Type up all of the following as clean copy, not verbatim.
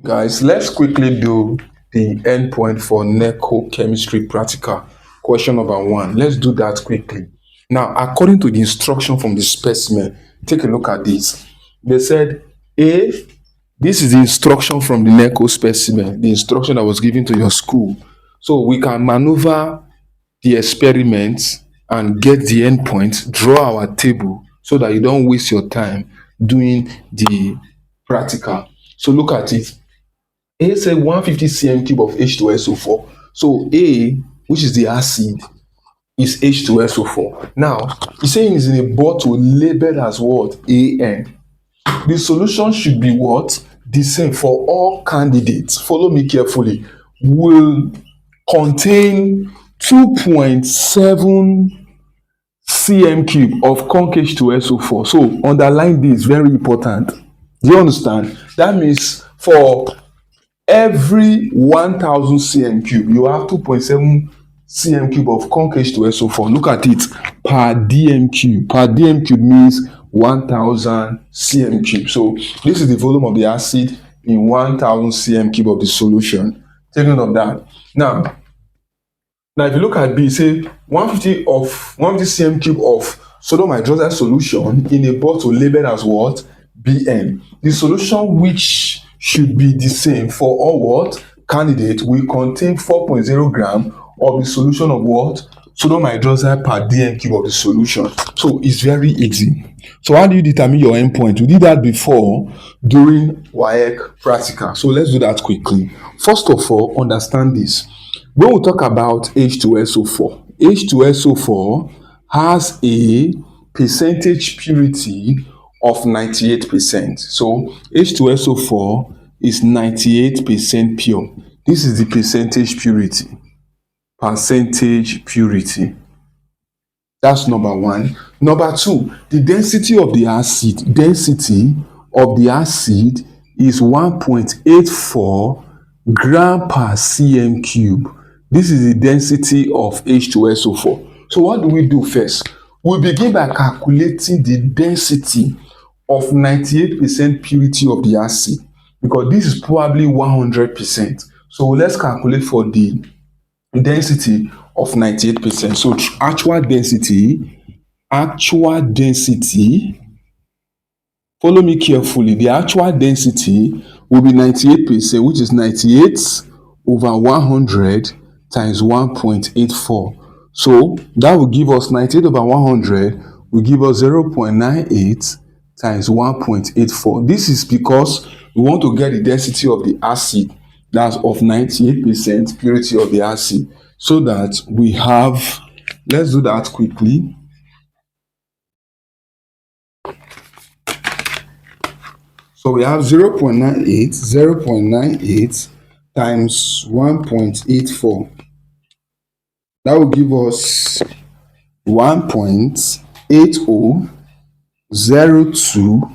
Guys, let's quickly do the endpoint for NECO chemistry practical. Question number 1. Let's do that quickly. Now, according to the instruction from the specimen, take a look at this. They said, A, this is the instruction from the NECO specimen, the instruction that was given to your school. So we can maneuver the experiments and get the endpoint, draw our table so that you don't waste your time doing the practical. So look at it. A said 150 cm cube of H2SO4. So A, which is the acid, is H2SO4. Now, he's saying it's in a bottle labeled as what? AN. The solution should be what? The same for all candidates. Follow me carefully. Will contain 2.7 cm cube of conc H2SO4. So underline this, very important. Do you understand? That means for every 1000 cm cube, you have 2.7 cm cube of conc H2SO4. Look at it, per dm cube. Per dm cube means 1000 cm cube. So this is the volume of the acid in 1000 cm cube of the solution. Take note of that. Now if you look at B, say 150 cm cube of sodium hydroxide solution in a bottle labeled as what? Bn. The solution which should be the same for all what? Candidate will contain 4.0 gram of the solution of what? Sodium hydroxide per dm cube of the solution. So it's very easy. So how do you determine your endpoint? We did that before during WAEC practical. So let's do that quickly. First of all, understand this. When we talk about H2SO4, H2SO4 has a percentage purity of 98%. So H2SO4 is 98% pure. This is the percentage purity. Percentage purity. That's number 1. Number 2, the density of the acid. Density of the acid is 1.84 gram per cm cube. This is the density of H2SO4. So what do we do first? We begin by calculating the density of 98% purity of the acid, because this is probably 100%. So let's calculate for the density of 98%. So actual density, follow me carefully. The actual density will be 98%, which is 98 over 100 times 1.84. So that will give us 98 over 100 will give us 0.98 times 1.84. This is because we want to get the density of the acid, that's of 98% purity of the acid, so that we have, let's do that quickly. So we have 0.98 times 1.84. That will give us 1.8002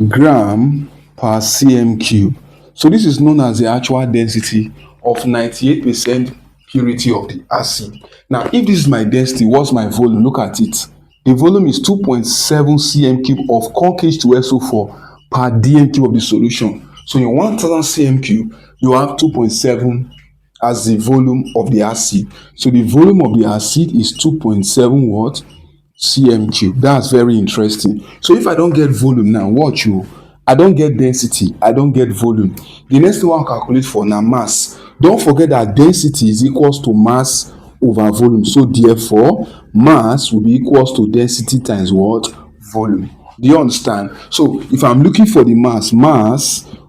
gram per cm cube. So this is known as the actual density of 98% purity of the acid. Now, if this is my density, what's my volume? Look at it. The volume is 2.7 cm cube of conc H2SO4 per dm cube of the solution. So in 1000 cm cube, you have 2.7 as the volume of the acid. So the volume of the acid is 2.7 what? Cm cube. That's very interesting. So if I don't get volume now, watch you. I don't get density, I don't get volume. The next thing I'll calculate for now, mass. Don't forget that density is equals to mass over volume. So therefore, mass will be equals to density times what? Volume. Do you understand? So if I'm looking for the mass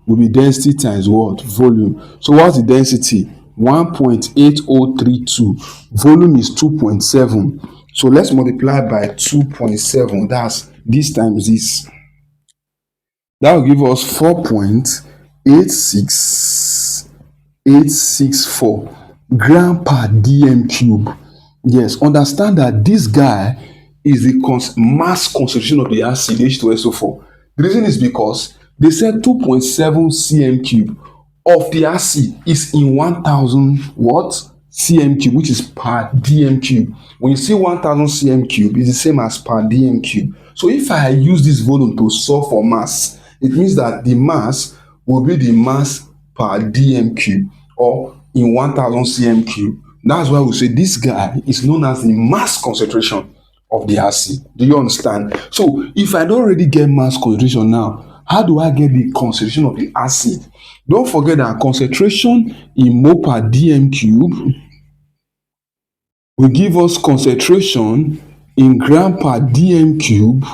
will be density times what? Volume. So what's the density? 1.8032. Volume is 2.7. So let's multiply by 2.7. That's this times this. That will give us 4.86864 gram per dm cube. Yes, understand that this guy is the mass concentration of the acid H2SO4. The reason is because they said 2.7 cm cube of the acid is in 1000 what? Cm cube, which is per dm cube. When you see 1000 cm cube, it's the same as per dm cube. So if I use this volume to solve for mass, it means that the mass will be the mass per dm cube or in 1000 cm cube. That's why we say this guy is known as the mass concentration of the acid. Do you understand? So if I don't already get mass concentration now, how do I get the concentration of the acid? Don't forget that concentration in mole per dm cube will give us concentration in gram per dm cube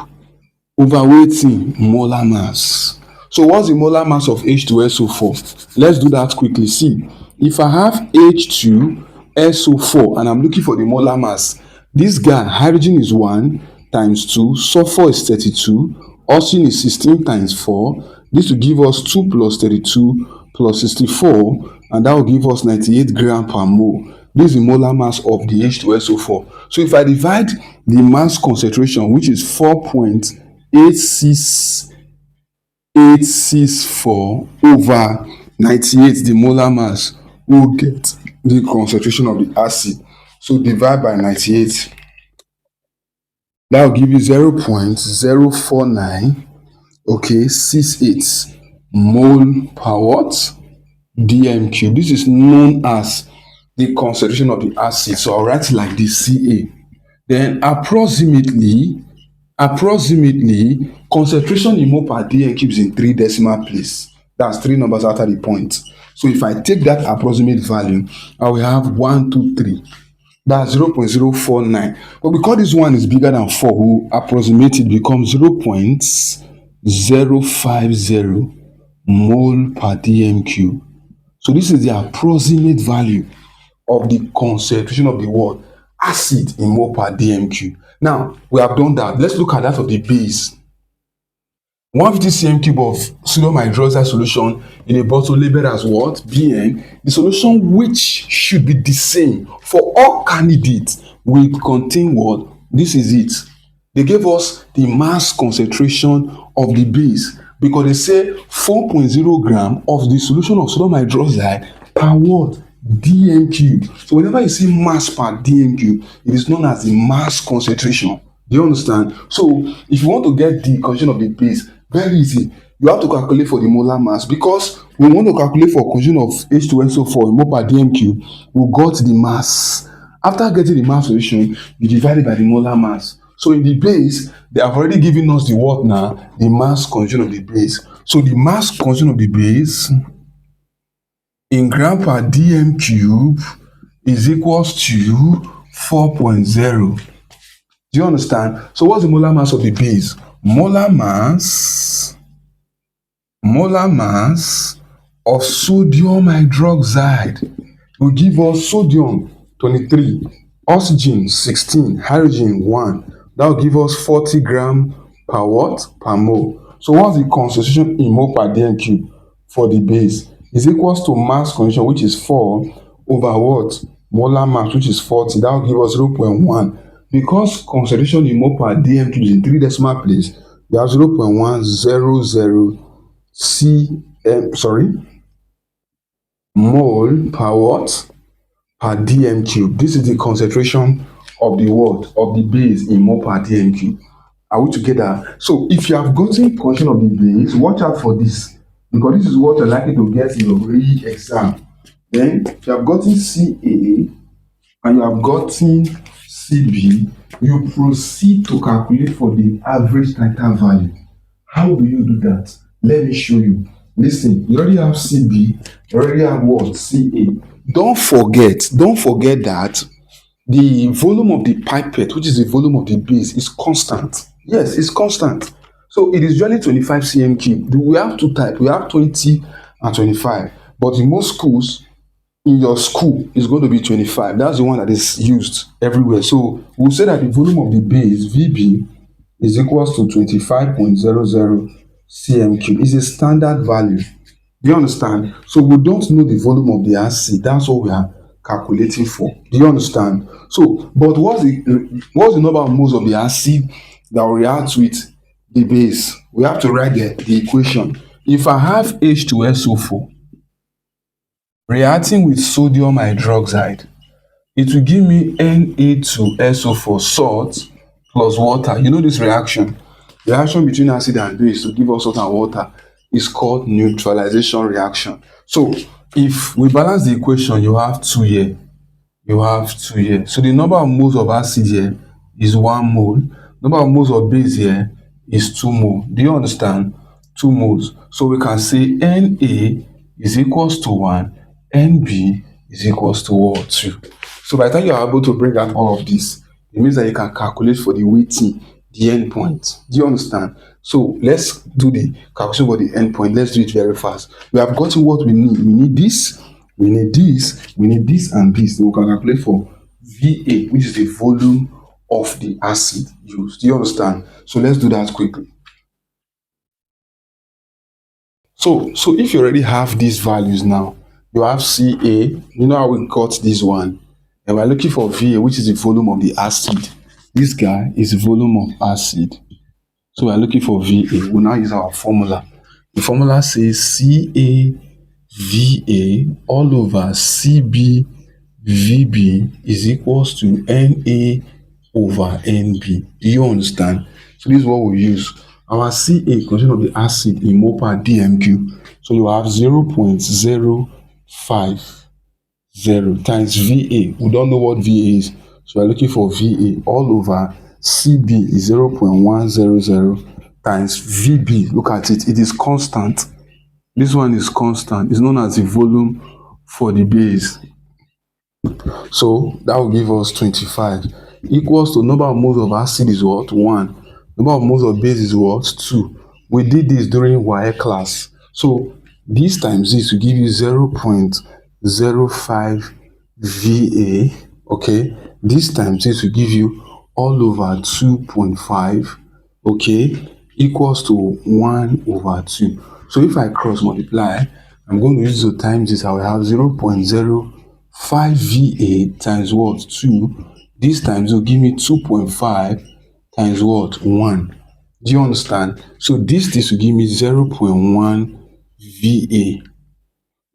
over wetin? Molar mass. So what's the molar mass of H2SO4? Let's do that quickly. See, if I have H2SO4 and I'm looking for the molar mass, this guy, hydrogen is 1 times 2, sulfur is 32, oxygen is 16 times 4. This will give us 2 plus 32 plus 64, and that will give us 98 gram per mole. This is the molar mass of the H2SO4. So if I divide the mass concentration, which is 4.86864 over 98, the molar mass, we'll get the concentration of the acid. So divide by 98. That will give you 0.049, 68 mole per what? dm cube. This is known as the concentration of the acid. So I'll write it like this, Ca. Then approximately concentration in mole per dm cube is in 3 decimal place. That's 3 numbers after the point. So if I take that approximate value, I will have 1, 2, 3. That's 0.049. But because this one is bigger than 4, we'll approximate it, becomes 0.050 mole per dm cube. So this is the approximate value of the concentration of the word acid in mole per dm cube. Now, we have done that. Let's look at that of the base. 150 cm cube of sodium hydroxide solution in a bottle labeled as what? Bn. The solution which should be the same for all candidates will contain what? This is it. They gave us the mass concentration of the base because they say 4.0 gram of the solution of sodium hydroxide per what? dm cube. So whenever you see mass per dm cube, it is known as the mass concentration. Do you understand? So if you want to get the concentration of the base, very easy. You have to calculate for the molar mass because we want to calculate for concentration of H2SO4 in mole per dm cube. We got the mass. After getting the mass solution, you divide it by the molar mass. So in the base, they have already given us the what now? The mass concentration of the base. So the mass concentration of the base in gram per dm cube is equals to 4.0. Do you understand? So what's the molar mass of the base? Molar mass of sodium hydroxide will give us sodium 23, oxygen 16, hydrogen 1. That will give us 40 gram per what? Per mole. So what's the concentration in mole per dm cube for the base? Is equals to mass concentration, which is 4 over what? Molar mass, which is 40. That will give us 0.1. Because concentration in mole per dm cube is in 3 decimal place, we have 0.100 mole per what? Per dm cube. This is the concentration of the what? Of the base in mole per dm cube. Are we together? So if you have gotten concentration of the base, watch out for this because this is what you're likely to get in your re-exam. Then if you have gotten Ca and you have gotten Cb, you proceed to calculate for the average titer value. How do you do that? Let me show you. Listen, you already have Cb, you already have what? Ca. Don't forget that the volume of the pipette, which is the volume of the base, is constant. Yes, it's constant. So it is usually 25 cm cube. We have two types. We have 20 and 25. But in most schools, in your school, it's going to be 25. That's the one that is used everywhere. So we'll say that the volume of the base, Vb, is equals to 25.00 cm cube. It's a standard value. Do you understand? So we don't know the volume of the acid. That's what we are calculating for. Do you understand? So, but what's the number of moles of the acid that will react with the base? We have to write the equation. If I have H2SO4 reacting with sodium hydroxide, it will give me Na2SO4 salt plus water. You know this reaction between acid and base to give us salt and water is called neutralization reaction. So if we balance the equation, you have 2 here, you have 2 here. So the number of moles of acid here is 1 mole. Number of moles of base here is 2 mole. Do you understand? 2 moles. So we can say Na is equals to 1, Nb is equals to what? 2. So by the time you are able to bring out all of this, it means that you can calculate for the weighting, the endpoint. Do you understand? So let's do the calculation for the endpoint. Let's do it very fast. We have gotten what we need. We need this, we need this, we need this and this. Then we can calculate for Va, which is the volume of the acid used. Do you understand? So let's do that quickly. So if you already have these values now, you have Ca, you know how we got this one, and we're looking for Va, which is the volume of the acid. This guy is the volume of acid. So we're looking for Va. We'll now use our formula. The formula says Ca Va all over Cb Vb is equals to Na over Nb. Do you understand? So this is what we use. Our Ca, concentration of the acid in mole per dm cube. So you have 0.050 times Va. We don't know what Va is. So we're looking for Va all over Cb is 0.100 times Vb. Look at it. It is constant. This one is constant. It's known as the volume for the base. So that will give us 25 equals to number of moles of acid is what? 1. Number of moles of base is what? 2. We did this during wire class. So this times this will give you 0.05 Va. Okay. This times this will give you all over 2.5. Okay. Equals to 1 over 2. So if I cross multiply, I'm going to use to times this. I will have 0.05 Va times what? 2. This times will give me 2.5 times what? 1. Do you understand? So this will give me 0.1 Va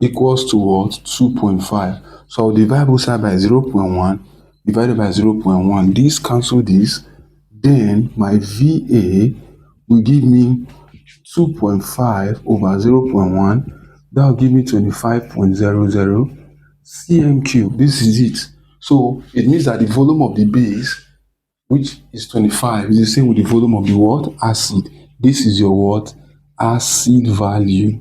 equals to what? 2.5. So I'll divide both sides by 0.1 divided by 0.1. This cancel this. Then my Va will give me 2.5 over 0.1. That will give me 25.00 cm cube. This is it. So it means that the volume of the base, which is 25, is the same with the volume of the what? Acid. This is your what? Acid value.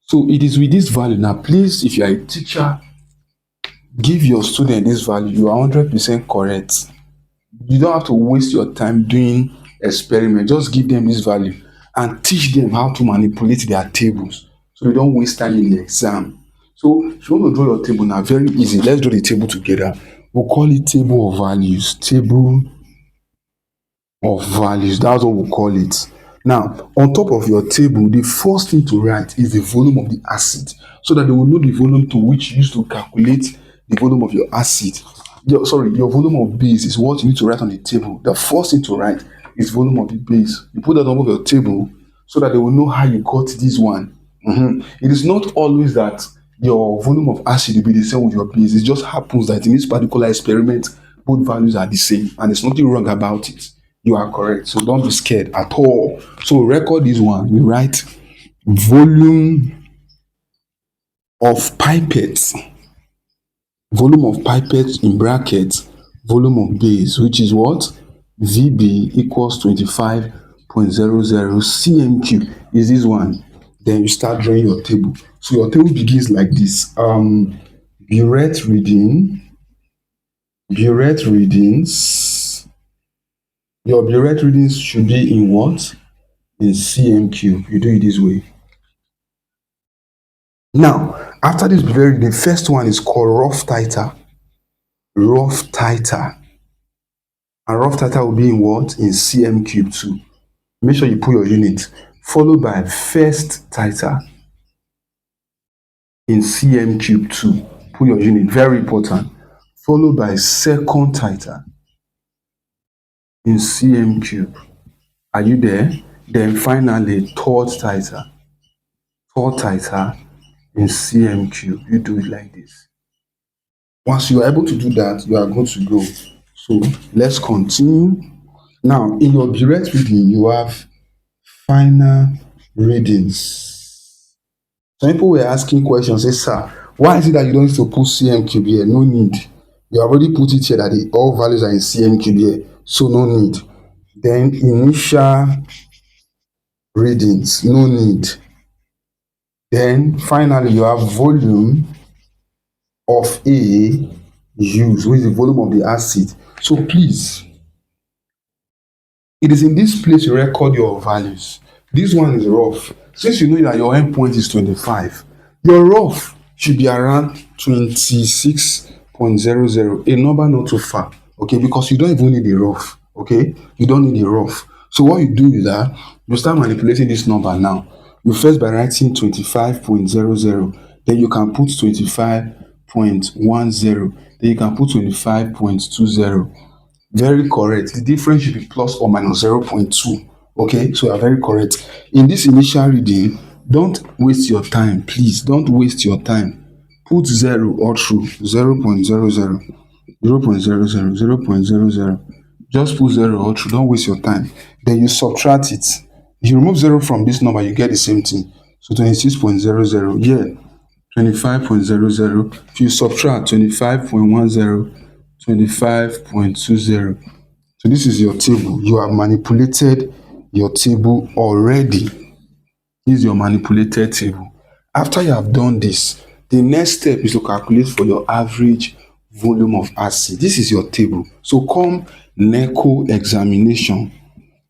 So it is with this value. Now, please, if you are a teacher, give your student this value. You are 100% correct. You don't have to waste your time doing experiment. Just give them this value and teach them how to manipulate their tables, so they don't waste time in the exam. So if you want to draw your table now, very easy. Let's draw the table together. We'll call it table of values. Table of values. That's what we'll call it. Now, on top of your table, the first thing to write is the volume of the acid, so that they will know the volume to which you used to calculate the volume of your acid. Your volume of base is what you need to write on the table. The first thing to write is volume of the base. You put that on top of your table so that they will know how you got this one. It is not always that your volume of acid will be the same with your base. It just happens that in this particular experiment, both values are the same, and there's nothing wrong about it. You are correct. So don't be scared at all. So record this one. You write volume of pipettes. Volume of pipettes in brackets, volume of base, which is what? Vb equals 25.00 cm cube is this one. Then you start drawing your table. So your table begins like this. Burette readings. Your burette readings should be in what? In cm cube. You do it this way. Now, after this the first one is called rough titer. Rough titer. And rough titer will be in what? In cm cube too. Make sure you put your unit. Followed by first titer in cm cube 2. Put your unit, very important. Followed by second titer in cm cube. Are you there? Then finally third titer. Third titer in cm cube. You do it like this. Once you are able to do that, you are good to go. So let's continue. Now, in your burette reading, you have final readings. Some people were asking questions, say, sir, why is it that you don't need to put CM cube here? No need. You already put it here that all values are in CM cube here, so no need. Then initial readings, no need. Then finally, you have volume of A used, which is the volume of the acid. So please, it is in this place you record your values. This one is rough. Since you know that your endpoint is 25, your rough should be around 26.00, a number not too far, okay? Because you don't even need a rough, okay? You don't need a rough. So what you do is that you start manipulating this number now. You first by writing 25.00, then you can put 25.10, then you can put 25.20. Very correct. The difference should be plus or minus 0.2. Okay, so you are very correct. In this initial reading, don't waste your time. Please don't waste your time. Put 0 all through 0.00, 0.00, 0.00. Just put 0 all through. Don't waste your time. Then you subtract it. If you remove 0 from this number, you get the same thing. So 26.00. Yeah, 25.00. If you subtract 25.10, 25.20. So this is your table. You have manipulated your table already. This is your manipulated table. After you have done this, the next step is to calculate for your average volume of acid. This is your table. So come NECO examination,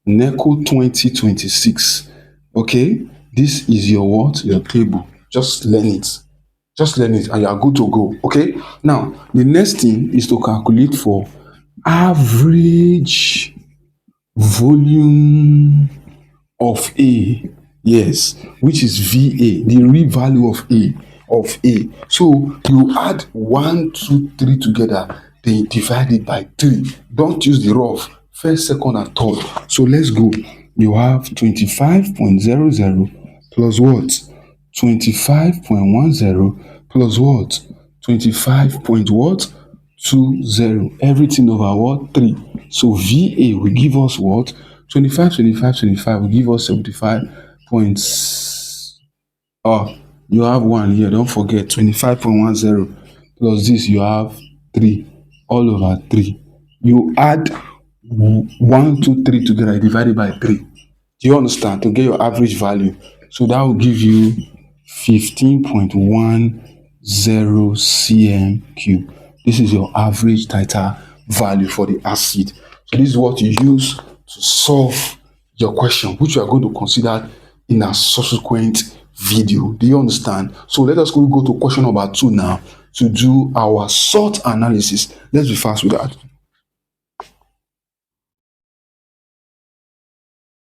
NECO 2026. Okay, this is your what? Your table. Just learn it. Just learn it and you are good to go. Okay, now the next thing is to calculate for average volume of A. Yes, which is VA, the real value of A. So you add 1, 2, 3 together, then divide it by 3. Don't use the rough. First, second, and third. So let's go. You have 25.00 plus what? 25.10 plus what? 25.20. Everything over what? 3. So VA will give us what? 25 will give us 75 points. You have 1 here. Don't forget 25.10 plus this. You have 3 all over 3. You add 1, 2, 3 together, divided by 3. Do you understand? To get your average value. So that will give you 15.10 cm cube. This is your average titer value for the acid. So this is what you use to solve your question, which you are going to consider in a subsequent video. Do you understand? So let us go to question number 2 now to do our SWOT analysis. Let's be fast with that.